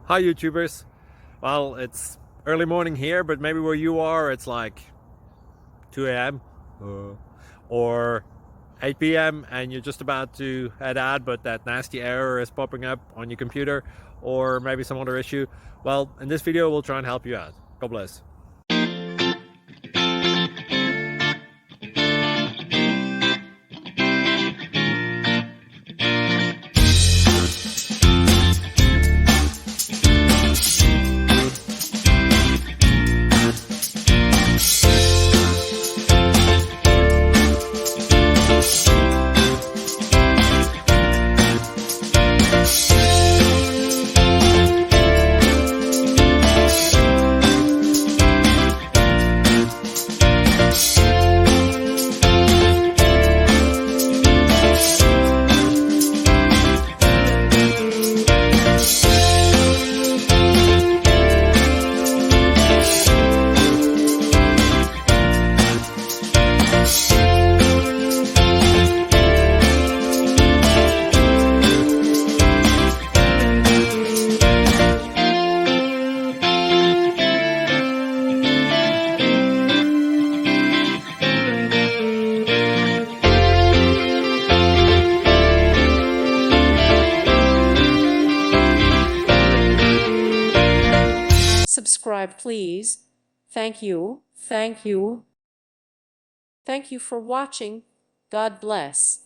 Hi YouTubers. Well, it's early morning here, but maybe where you are it's like 2 a.m. or 8 p.m. and you're just about to head out, but that nasty error is popping up on your computer, or maybe some other issue. Well, in this video we'll try and help you out. God bless. Subscribe, please. Thank you. Thank you. Thank you for watching. God bless.